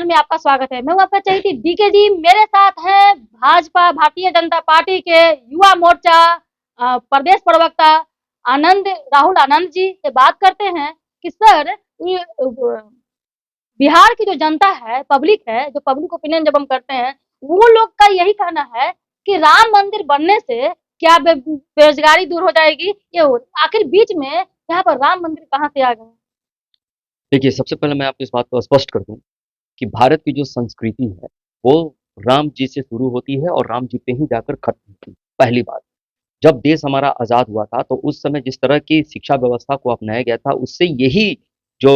Channel में आपका स्वागत है। मैं हूं आपका चहेती डीके जी। मेरे साथ हैं भाजपा भारतीय जनता पार्टी के युवा मोर्चा प्रदेश प्रवक्ता आनंद राहुल आनंद जी से बात करते हैं कि सर बिहार की जो जनता है, पब्लिक है, जो पब्लिक ओपिनियन जब हम करते हैं, वो लोग का यही कहना है कि राम मंदिर बनने से क्या बेरोजगारी दूर हो जाएगी। ये आखिर बीच में यहाँ पर राम मंदिर कहाँ से आ गए? देखिए, सबसे पहले मैं आपको इस बात को स्पष्ट कर दूँ कि भारत की जो संस्कृति है, वो राम जी से शुरू होती है और राम जी पे ही जाकर खत्म होती है, पहली बात। जब देश हमारा आज़ाद हुआ था, तो उस समय जिस तरह की शिक्षा व्यवस्था को अपनाया गया था, उससे यही जो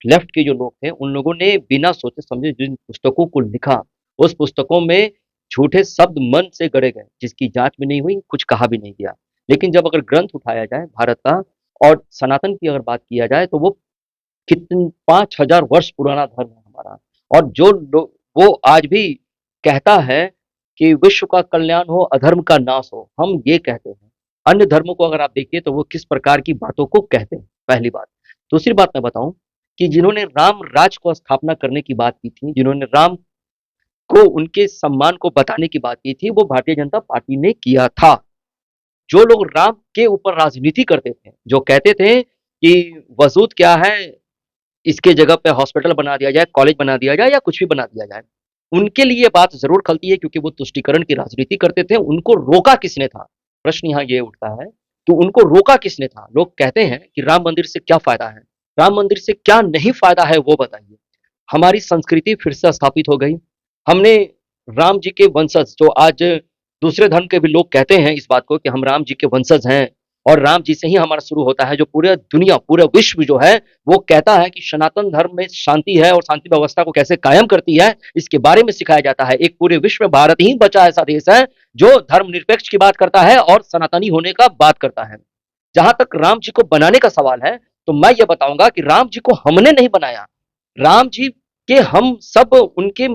लेफ्ट के जो लोग थे, उन लोगों ने बिना सोचे-समझे जिन पुस्तकों को लिखा, उस पुस्तकों में झूठे शब्द मन से गढ़े गए, जिसकी जाँच भी नहीं हुई, कुछ कहा भी नहीं गया। लेकिन जब अगर ग्रंथ उठाया जाए भारत का और सनातन की अगर बात किया जाए, तो वो कितन 5000 वर्ष पुराना धर्म है हमारा। और जो लोग वो आज भी कहता है कि विश्व का कल्याण हो, अधर्म का नाश हो, हम ये कहते हैं। अन्य धर्मों को अगर आप देखिए तो वो किस प्रकार की बातों को कहते हैं, पहली बात। दूसरी बात मैं बताऊँ कि जिन्होंने राम राज्य को स्थापना करने की बात की थी, जिन्होंने राम को उनके सम्मान को बताने की बात की थी, वो भारतीय जनता पार्टी ने किया था। जो लोग राम के ऊपर राजनीति करते थे, जो कहते थे कि वजूद क्या है, इसके जगह पे हॉस्पिटल बना दिया जाए, कॉलेज बना दिया जाए या कुछ भी बना दिया जाए। उनके लिए ये बात ज़रूर खलती है क्योंकि वो तुष्टीकरण की राजनीति करते थे, उनको रोका किसने था? प्रश्न यहाँ ये उठता है कि उनको रोका किसने था? लोग कहते हैं कि राम मंदिर से क्या फ़ायदा है? राम मंदिर से क्या नहीं फ़ायदा है वो बताइए? हमारी संस्कृति फिर से स्थापित हो गई। हमने राम जी के वंशज जो आज दूसरे धर्म के भी लोग कहते हैं इस बात को कि हम राम जी के वंशज हैं और राम जी से ही हमारा शुरू होता है, जो पूरे दुनिया, पूरा विश्व जो है, वो कहता है कि सनातन धर्म में शांति है और शांति व्यवस्था को कैसे कायम करती है, इसके बारे में सिखाया जाता है। एक पूरे विश्व में भारत ही बचा ऐसा देश है, जो धर्मनिरपेक्ष की बात करता है और सनातनी होने का बात करता है। जहाँ तक राम जी को बनाने का सवाल है, तो मैं ये बताऊँगा कि राम जी को हमने नहीं बनाया। राम जी के हम सब उनके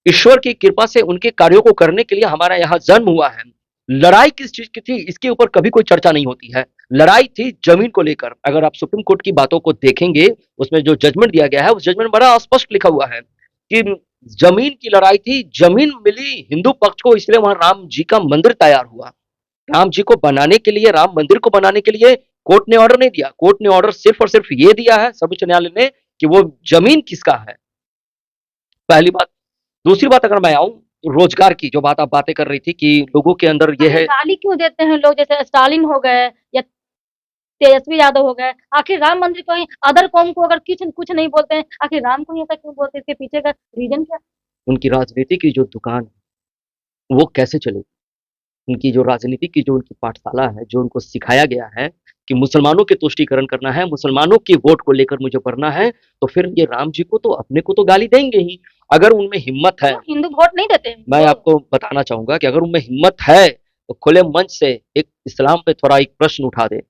ईश्वर की कृपा से उनके कार्यों को करने के लिए हमारा यहाँ जन्म हुआ है। लड़ाई किस चीज़ की थी, इसके ऊपर कभी कोई चर्चा नहीं होती है। लड़ाई थी ज़मीन को लेकर। अगर आप सुप्रीम कोर्ट की बातों को देखेंगे, उसमें जो जजमेंट दिया गया है, उस जजमेंट में बड़ा स्पष्ट लिखा हुआ है कि ज़मीन की लड़ाई थी, ज़मीन मिली हिंदू पक्ष को, इसलिए वहाँ राम जी का मंदिर तैयार हुआ। राम जी को बनाने के लिए, राम मंदिर को बनाने के लिए कोर्ट ने ऑर्डर नहीं दिया। कोर्ट ने ऑर्डर सिर्फ और सिर्फ ये दिया है, सर्वोच्च न्यायालय ने, कि वो ज़मीन किसका है, पहली बात। दूसरी बात अगर मैं आऊँ, रोजगार की जो बात आप बातें कर रही थी कि लोगों के अंदर ये है। गाली क्यों देते हैं लोग, जैसे स्टालिन हो गए या तेजस्वी यादव हो गए? आखिर राम मंदिर को ही अदर कौम को अगर कुछ कुछ नहीं बोलते हैं, आखिर राम को ही ऐसा क्यों बोलते हैं? इसके पीछे का रीजन क्या? उनकी राजनीति की जो दुकान है, वो कैसे चलेगी? उनकी जो राजनीति की जो उनकी पाठशाला है, जो उनको सिखाया गया है कि मुसलमानों के तुष्टीकरण करना है, मुसलमानों के वोट को लेकर मुझे बढ़ना है, तो फिर ये राम जी को तो अपने को तो गाली देंगे ही। अगर उनमें हिम्मत है, वो हिंदू वोट नहीं देते हैं मैं वो। आपको बताना चाहूँगा कि अगर उनमें हिम्मत है, तो खुले मंच से एक इस्लाम पे थोड़ा एक प्रश्न उठा दे।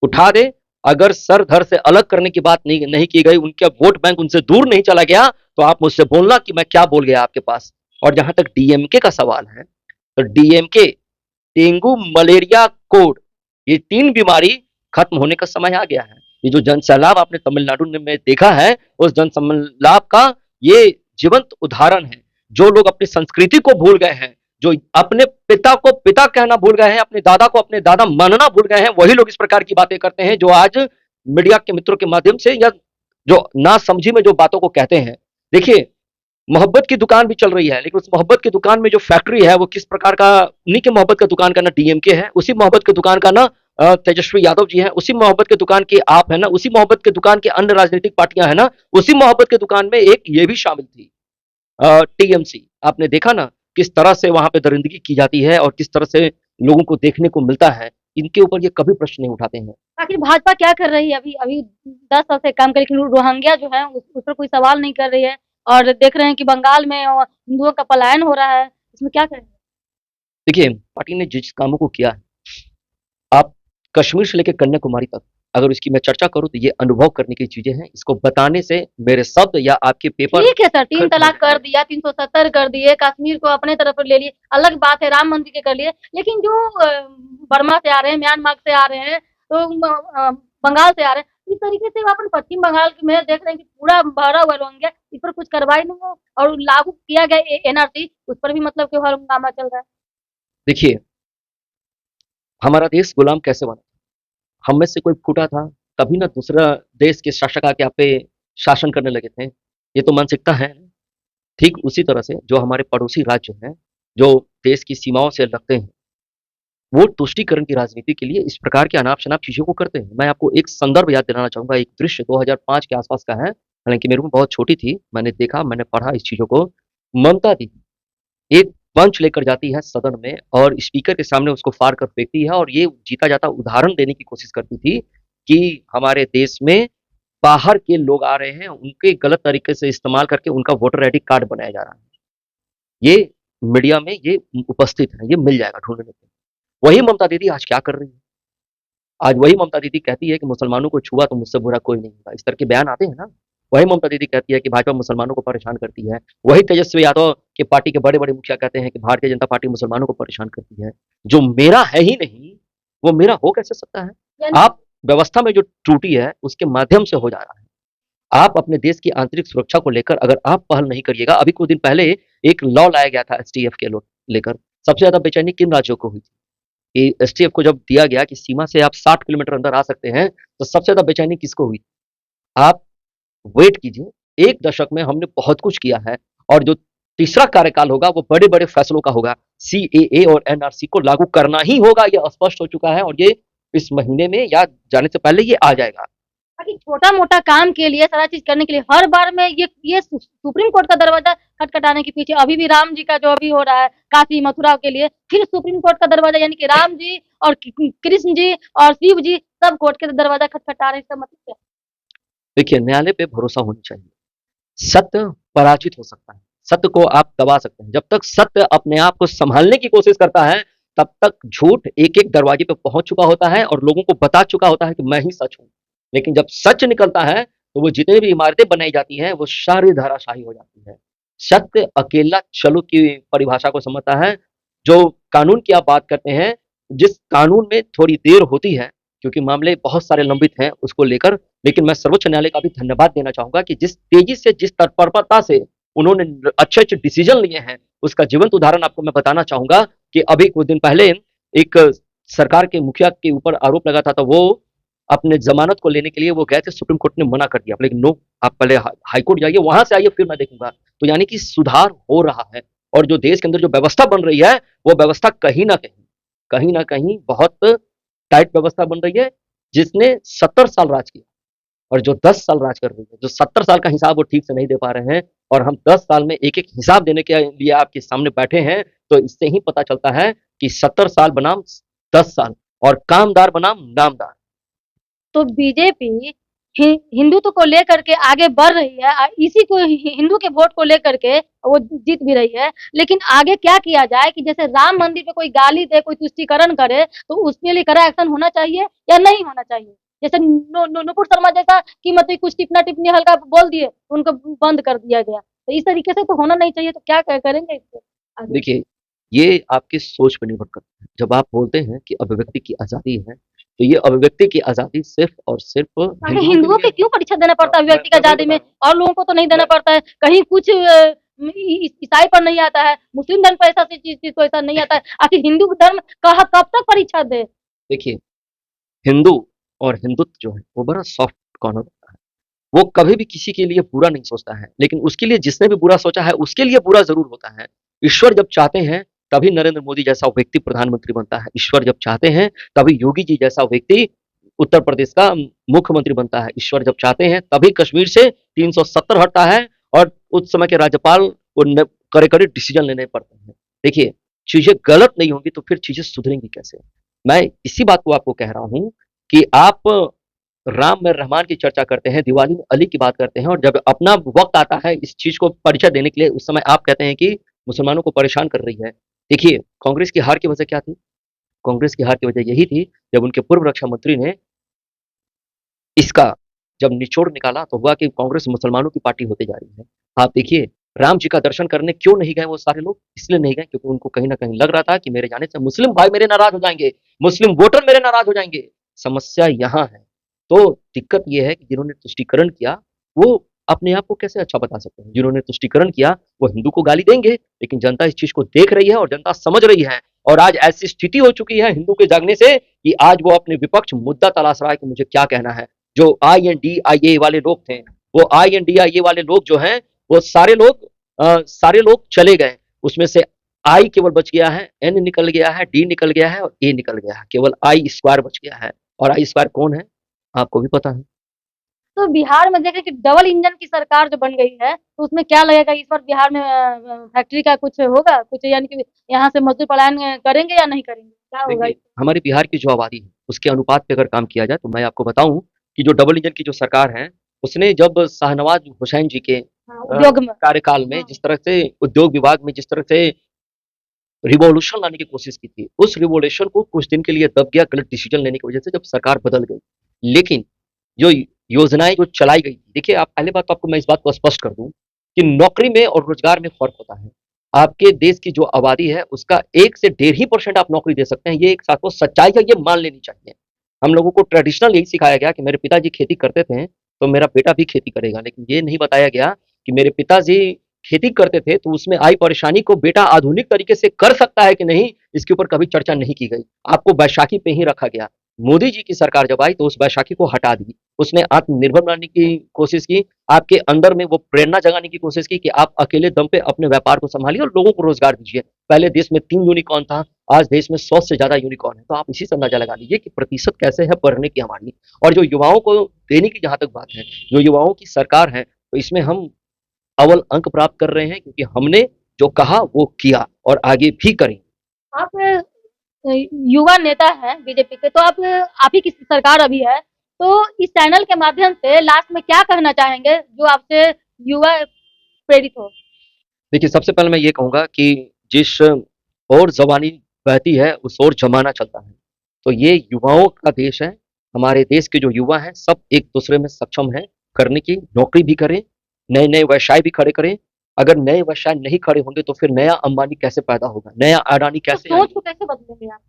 उठा दे। अगर सर धड़ से अलग करने की बात नहीं नहीं की गई, उनका वोट बैंक उनसे दूर नहीं चला गया, तो आप मुझसे बोलना कि मैं क्या बोल गया आपके पास। और जहाँ तक डीएमके का सवाल है, तो डीएमके, डेंगू, मलेरिया, कोड, ये 3 बीमारी खत्म होने का समय आ गया है। ये जो जनसैलाब आपने तमिलनाडु में देखा है, उस जनसैलाब का ये जीवंत उदाहरण है। जो लोग अपनी संस्कृति को भूल गए हैं, जो अपने पिता को पिता कहना भूल गए हैं, अपने दादा को अपने दादा मानना भूल गए हैं, वही लोग इस प्रकार की बातें करते हैं, जो आज मीडिया के मित्रों के माध्यम से या जो नासमझी में जो बातों को कहते हैं। देखिए, मोहब्बत की दुकान भी चल रही है, लेकिन उस मोहब्बत की दुकान में जो फैक्ट्री है, वो किस प्रकार का, उन्हीं के मोहब्बत का दुकान का ना डीएमके है, उसी मोहब्बत की दुकान का ना तेजस्वी यादव जी हैं, उसी मोहब्बत के दुकान के आप है ना, उसी मोहब्बत के दुकान के अन्य राजनीतिक पार्टियां है ना, उसी मोहब्बत के दुकान में एक ये भी शामिल थी, टीएमसी। आपने देखा ना किस तरह से वहां पे दरिंदगी की जाती है और किस तरह से लोगों को देखने को मिलता है। इनके ऊपर ये कभी प्रश्न नहीं उठाते हैं। आखिर भाजपा क्या कर रही है? अभी अभी 10 साल से काम कर, लेकिन रोहिंग्या जो है उस पर कोई सवाल नहीं कर रही है। और देख रहे हैं कि बंगाल में हिंदुओं का पलायन हो रहा है, इसमें क्या करें? देखिए, पार्टी ने जिस कामों को किया है, आप कश्मीर से लेकर कन्याकुमारी तक अगर इसकी मैं चर्चा करूं, तो ये अनुभव करने की चीजें हैं। इसको बताने से मेरे शब्द या आपके पेपर ठीक है सर, 3 तलाक कर दिया, 370 कर दिए, कश्मीर को अपने तरफ ले लिए, अलग बात है, राम मंदिर के कर लिए। लेकिन जो बर्मा से आ रहे हैं, म्यांमार से आ रहे हैं, तो बंगाल से आ रहे हैं, इस तरीके से अपन पश्चिम बंगाल में देख रहे हैं कि पूरा भरा हुआ रोहिंग्या, इस पर कुछ कार्रवाई नहीं हो और लागू किया गया एनआरसी, उस पर भी मतलब कि हंगामा चल रहा है। देखिए, हमारा देश गुलाम कैसे बना? हम में से कोई फूटा था, तभी ना दूसरा देश के शासक आके आप पे शासन करने लगे थे। ये तो मानसिकता है। ठीक उसी तरह से जो हमारे पड़ोसी राज्य हैं, जो देश की सीमाओं से लगते हैं, वो तुष्टीकरण की राजनीति के लिए इस प्रकार के अनाप-शनाप चीज़ों को करते हैं। मैं आपको एक संदर्भ याद दिलाना चाहूँगा, एक दृश्य 2005 के आसपास का है, हालाँकि मेरी उम्र बहुत छोटी थी, मैंने देखा, मैंने पढ़ा इस चीज़ों को। ममता दीदी एक पंच लेकर जाती है सदन में और स्पीकर के सामने उसको फाड़ कर फेंकती है और ये जीता जाता उदाहरण देने की कोशिश करती थी कि हमारे देश में बाहर के लोग आ रहे हैं, उनके गलत तरीके से इस्तेमाल करके उनका वोटर आईडी कार्ड बनाया जा रहा है। ये मीडिया में ये उपस्थित है, ये मिल जाएगा ढूँढने पे। वही ममता दीदी आज क्या कर रही है? आज वही ममता दीदी कहती है कि मुसलमानों को छुआ तो मुझसे बुरा कोई नहीं होगा। इस तरह के बयान आते हैं ना। वही ममता दीदी कहती है कि भाजपा मुसलमानों को परेशान करती है। वही तेजस्वी यादव के पार्टी के बड़े-बड़े मुखिया कहते हैं कि भारतीय जनता पार्टी मुसलमानों को परेशान करती है। जो मेरा है ही नहीं, वो मेरा हो कैसे सकता है? यानी आप व्यवस्था में जो त्रुटि है, उसके माध्यम से हो जा रहा है। आप अपने देश की आंतरिक सुरक्षा को लेकर अगर आप पहल नहीं करिएगा, अभी कुछ दिन पहले एक लॉ लाया गया था एसटीएफ के लेकर। सबसे ज़्यादा बेचैनी किन राज्यों को हुई थी? कि एसटीएफ को जब दिया गया कि सीमा से आप 60 किलोमीटर अंदर आ सकते हैं, तो सबसे ज़्यादा बेचैनी किसको हुई? आप वेट कीजिए, 1 दशक में हमने बहुत कुछ किया है और जो तीसरा कार्यकाल होगा, वो बड़े-बड़े फैसलों का होगा। सीएए और एनआरसी को लागू करना ही होगा, ये स्पष्ट हो चुका है और ये इस महीने में या जाने से पहले ये आ जाएगा। ताकि छोटा-मोटा काम के लिए, सारा चीज़ करने के लिए हर बार में ये सुप्रीम कोर्ट का दरवाज़ा खटखटाने के पीछे अभी भी राम जी का जो अभी हो रहा है, काशी, मथुरा के लिए, फिर सुप्रीम कोर्ट का दरवाज़ा यानी कि राम जी और कृष्ण जी और शिव जी सब कोर्ट के दरवाज़ा खटखटा रहे हैं, इसका मतलब क्या है? देखिए, न्यायालय पे भरोसा होना चाहिए। सत्य पराजित हो सकता है, सत्य को आप दबा सकते हैं। जब तक सत्य अपने आप को सँभालने की कोशिश करता है, तब तक झूठ एक-एक दरवाजे पे पहुँच चुका होता है और लोगों को बता चुका होता है कि मैं ही सच हूँ। लेकिन जब सच निकलता है, तो वो जितनी भी इमारतें बनाई जाती हैं, वो सारी धराशायी हो जाती है। सत्य अकेला चलो की परिभाषा को समझता है। जो कानून की आप बात करते हैं, जिस कानून में थोड़ी देर होती है, क्योंकि मामले बहुत सारे लंबित हैं उसको लेकर, लेकिन मैं सर्वोच्च न्यायालय का भी धन्यवाद देना चाहूँगा कि जिस तेज़ी से, जिस तत्परता से उन्होंने अच्छे-अच्छे डिसीज़न लिए हैं, उसका जीवंत उदाहरण आपको मैं बताना चाहूँगा कि अभी कुछ दिन पहले एक सरकार के मुखिया के ऊपर आरोप लगा था, तो वो अपने ज़मानत को लेने के लिए वो गए थे, सुप्रीम कोर्ट ने मना कर दिया। लेकिन नो, आप पहले हाई कोर्ट जाइए, वहाँ से आइए, फिर मैं देखूँगा। तो यानी कि सुधार हो रहा है और जो देश के अंदर जो व्यवस्था बन रही है, वो व्यवस्था कहीं न कहीं बहुत टाइट व्यवस्था बन रही है, जिसने 70 साल राज किया और जो 10 साल राज कर रही है, जो 70 साल का हिसाब वो ठीक से नहीं दे पा रहे हैं और हम 10 साल में एक-एक हिसाब देने के लिए आपके सामने बैठे हैं, तो इससे ही पता चलता है कि 70 साल बनाम 10 साल और कामदार बनाम नामदार। तो बीजेपी हिंदुत्व को लेकर के आगे बढ़ रही है, इसी को हिंदू के वोट को लेकर के वो जीत भी रही है, लेकिन आगे क्या किया जाए कि जैसे राम मंदिर पे कोई गाली दे, कोई तुष्टीकरण करे, तो उसके लिए कड़ा एक्शन होना चाहिए या नहीं होना चाहिए? जैसे नुपुर शर्मा जैसा कि मतलब कुछ टिप्पणी टिप्पणी हल्का बोल दिए, तो उनको बंद कर दिया गया। तो इस तरीके से तो होना नहीं चाहिए, तो क्या करेंगे इससे आगे? देखिए, ये आपकी सोच पे निर्भर करता है। जब आप बोलते हैं कि अभिव्यक्ति की आज़ादी है, तो ये अभिव्यक्ति की आज़ादी सिर्फ़ और सिर्फ़ आखिर हिंदुओं के हिंदुओं लिए के है। क्यों परीक्षा देना पड़ता है मैं अभिव्यक्ति की मैं वही आज़ादी बता में? रहा हूँ। और लोगों को तो नहीं देना मैं पड़ता है। कहीं कुछ ईसाई पर नहीं आता है, मुस्लिम धर्म पर ऐसा चीज़ को ऐसा नहीं आता है। आखिर हिंदू धर्म कहाँ कब तक परीक्षा दे? देखिए, हिंदू और हिंदुत्व जो है, वो बड़ा सॉफ्ट कॉर्नर होता है। वो कभी भी किसी के लिए बुरा नहीं सोचता है, लेकिन उसके लिए जिसने भी बुरा सोचा है, उसके लिए बुरा ज़रूर होता है। ईश्वर जब चाहते हैं, तभी नरेंद्र मोदी जैसा व्यक्ति प्रधानमंत्री बनता है। ईश्वर जब चाहते हैं, तभी योगी जी जैसा व्यक्ति उत्तर प्रदेश का मुख्यमंत्री बनता है। ईश्वर जब चाहते हैं, तभी कश्मीर से 370 हटता है और उस समय के राज्यपाल को कड़े-कड़े डिसीजन लेने पड़ते हैं। देखिए, चीज़ें गलत नहीं होंगी, तो फिर चीज़ें सुधरेंगी कैसे? मैं इसी बात को आपको कह रहा हूँ कि आप राम में रहमान की चर्चा करते हैं, दिवाली में अली की बात करते हैं और जब अपना वक़्त आता है इस चीज़ को परिचय देने के लिए, उस समय आप कहते हैं कि मुसलमानों को परेशान कर रही है। देखिए, कांग्रेस की हार की वजह क्या थी? कांग्रेस की हार की वजह यही थी, जब उनके पूर्व रक्षा मंत्री ने इसका जब निचोड़ निकाला, तो हुआ कि कांग्रेस मुसलमानों की पार्टी होते जा रही है। आप देखिए, राम जी का दर्शन करने क्यों नहीं गए वो सारे लोग? इसलिए नहीं गए क्योंकि उनको कहीं न कहीं लग रहा था कि मेरे जाने से मुस्लिम भाई मेरे नाराज़ हो जाएँगे, मुस्लिम वोटर मेरे नाराज़ हो जाएँगे। समस्या यहाँ है। तो दिक्कत ये है कि जिन्होंने तुष्टीकरण किया, वो अपने आप को कैसे अच्छा बता सकते हैं? जिन्होंने तुष्टीकरण किया, वो हिंदू को गाली देंगे, लेकिन जनता इस चीज़ को देख रही है और जनता समझ रही है और आज ऐसी स्थिति हो चुकी है हिंदू के जागने से कि आज वो अपने विपक्ष मुद्दा तलाश रहा है कि मुझे क्या कहना है। जो INDIA वाले लोग थे, वो INDIA वाले लोग जो हैं, वो सारे लोग चले गए। उसमें से आई केवल बच गया है, एन निकल गया है, डी निकल गया है और ए निकल गया है। केवल आई स्क्वायर बच गया है और आई स्क्वायर कौन है? आपको भी पता है। तो बिहार में देखें कि डबल इंजन की सरकार जो बन गई है, तो उसमें क्या लगेगा इस बार बिहार में फैक्ट्री का कुछ होगा? कुछ यानी कि यहाँ से मजदूर पलायन करेंगे या नहीं करेंगे? क्या होगा? देखिए, हमारे बिहार की जो आबादी है, उसके अनुपात पे अगर काम किया जाए, तो मैं आपको बताऊँ कि जो डबल इंजन की जो सरकार है, उसने जब शाहनवाज़ हुसैन जी के हाँ, उद्योग में। कार्यकाल में हाँ। जिस तरह से उद्योग विभाग में जिस तरह से रिवॉल्यूशन लाने की कोशिश की थी, उस रिवॉल्यूशन को कुछ दिन के लिए दब गया गलत डिसीजन लेने की वजह से जब सरकार बदल गई। लेकिन जो योजनाएँ जो चलाई गई थी, देखिए आप पहली बात तो आपको मैं इस बात को स्पष्ट कर दूँ कि नौकरी में और रोज़गार में फ़र्क होता है। आपके देश की जो आबादी है, उसका 1 से 1.5% आप नौकरी दे सकते हैं, ये एक आपको सच्चाई है, ये मान लेनी चाहिए। हम लोगों को ट्रेडिशनल यही सिखाया गया कि मेरे पिताजी खेती करते थे, तो मेरा बेटा भी खेती करेगा। लेकिन ये नहीं बताया गया कि मेरे पिताजी खेती करते थे, तो उसमें आई परेशानी को बेटा आधुनिक तरीके से कर सकता है कि नहीं, इसके ऊपर कभी चर्चा नहीं की गई। आपको बैसाखी पे ही रखा गया। मोदी जी की सरकार जब आई तो उस बैसाखी को हटा दी। उसने आत्मनिर्भर बनाने की कोशिश की, आपके अंदर में वो प्रेरणा जगाने की कोशिश की कि आप अकेले दम पे अपने व्यापार को सँभालिए और लोगों को रोज़गार दीजिए। पहले देश में 3 यूनिकॉर्न था, आज देश में 100 से ज़्यादा यूनिकॉर्न है। तो आप इसी से अंदाज़ा लगा लीजिए कि प्रतिशत कैसे है बढ़ने की हमारी। और जो युवाओं को देने की जहाँ तक बात है, जो युवाओं की सरकार है, तो इसमें हम अव्वल अंक प्राप्त कर रहे हैं क्योंकि हमने जो कहा वो किया और आगे भी करेंगे। आप युवा नेता हैं बीजेपी के, तो आप ही की सरकार अभी है, तो इस चैनल के माध्यम से लास्ट में क्या कहना चाहेंगे जो आपसे युवा प्रेरित हो? देखिए, सबसे पहले मैं ये कहूँगा कि जिस ओर ज़बानी बहती है, उस ओर ज़माना चलता है। तो ये युवाओं का देश है। हमारे देश के जो युवा हैं, सब एक-दूसरे में सक्षम हैं करने की, नौकरी भी करें, नए-नए व्यवसाय भी खड़े करें। अगर नए व्यवसाय नहीं खड़े होंगे, तो फिर नया अंबानी कैसे पैदा होगा? नया अडानी तो कैसे सोच आएँगे? को कैसे बदलेंगे आप?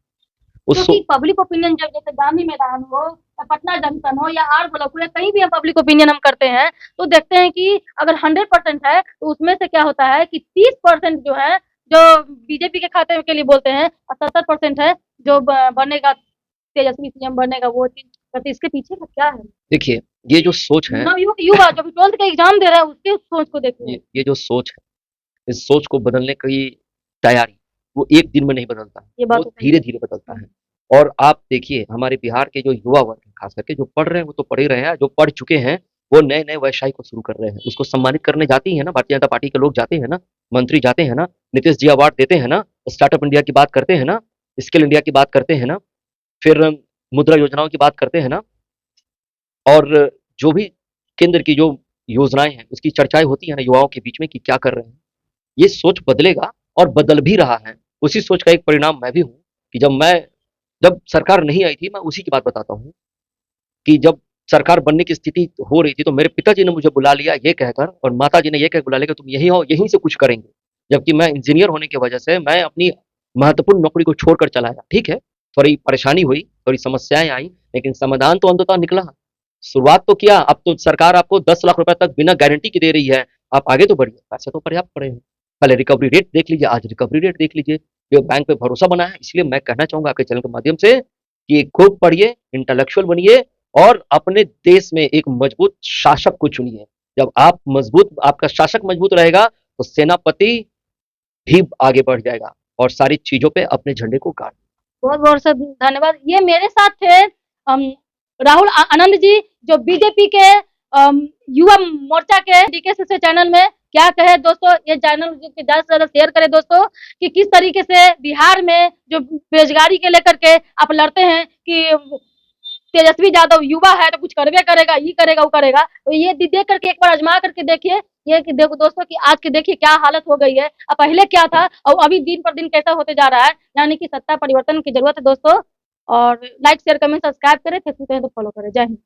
उस सो क्योंकि पब्लिक ओपिनियन जब जैसे गांधी मैदान हो या पटना जंक्शन हो या आर ब्लॉक हो या कहीं भी हम पब्लिक ओपिनियन हम करते हैं तो देखते हैं कि अगर 100% है तो उसमें से क्या होता है कि 30% जो है जो बीजेपी के खाते के लिए बोलते हैं और 70% है जो बनेगा तेजस्वी सीएम बनेगा वो चीज करते इसके पीछे का क्या है? देखिए, ये जो सोच है, नवयुवक युवा जो 12th का एग्जाम दे रहा है उसके सोच को देखिए। ये जो सोच है, इस सोच को बदलने की तैयारी, वो एक दिन में नहीं बदलता है, ये बात वो तो सही है। धीरे-धीरे बदलता है। और आप देखिए हमारे बिहार के जो युवा वर्ग है, खास करके जो पढ़ रहे हैं वो तो पढ़ ही रहे हैं, जो पढ़ चुके हैं, वो नए-नए व्यवसाय को शुरू कर रहे हैं। उसको सम्मानित करने जाती है ना, भारतीय जनता पार्टी के लोग जाते हैं ना, मंत्री जाते हैं ना, नीतीश जी अवार्ड देते हैं ना, स्टार्टअप इंडिया की बात करते हैं ना, स्किल इंडिया की बात करते हैं ना, फिर मुद्रा योजनाओं की बात करते हैं ना और जो भी केंद्र की जो योजनाएँ हैं, उसकी चर्चाएँ होती हैं ना युवाओं के बीच में कि क्या कर रहे हैं। ये सोच बदलेगा और बदल भी रहा है। उसी सोच का एक परिणाम मैं भी हूँ कि जब सरकार नहीं आई थी, मैं उसी की बात बताता हूँ कि जब सरकार बनने की स्थिति हो रही थी, तो मेरे पिताजी ने मुझे बुला लिया ये कहकर और माताजी ने ये कह के बुला लिया कि तुम यहीं हो, यहीं से कुछ करेंगे। जबकि मैं इंजीनियर होने की वजह से मैं अपनी महत्वपूर्ण नौकरी को छोड़कर चला आया। ठीक है, थोड़ी परेशानी हुई, थोड़ी समस्याएँ आई, लेकिन समाधान तो अंततः निकला। शुरुआत तो किया, अब तो सरकार आपको 10 लाख रुपए तक बिना गारंटी के दे रही है। आप आगे तो बढ़िए, पैसे तो पर्याप्त पड़े हैं। पहले रिकवरी रेट देख लीजिए, आज रिकवरी रेट देख लीजिए। जो बैंक पे भरोसा बना है, इसलिए मैं कहना चाहूँगा आपके चैनल के माध्यम से कि खूब पढ़िए, इंटेलेक्चुअल बनिए और अपने देश में एक मजबूत शासक को चुनिए। जब आपका शासक मजबूत रहेगा, तो सेनापति भी आगे बढ़ जाएगा और सारी चीज़ों पे अपने झंडे को गाड़ बहुत-बहुत से धन्यवाद। ये मेरे साथ थे राहुल आनंद जी जो बीजेपी के युवा मोर्चा के डीकेसीसी चैनल में क्या कहे दोस्तों ये चैनल ज़्यादा से ज़्यादा शेयर करें दोस्तों कि किस तरीके से बिहार में जो बेरोजगारी के लेकर के आप लड़ते हैं कि तेजस्वी यादव युवा है तो कुछ करबे करेगा, ये करेगा, वो करेगा। तो ये देख करके एक बार आजमा करके देखिए, ये कि देखो दोस्तों कि आज के देखिए क्या हालत हो गई है। पहले क्या था और अभी दिन पर दिन कैसा होते जा रहा है। यानी कि सत्ता परिवर्तन की ज़रूरत है दोस्तों और लाइक, शेयर, कमेंट, सब्सक्राइब करें, फेसबुक पे है तो फॉलो करें। जय हिंद।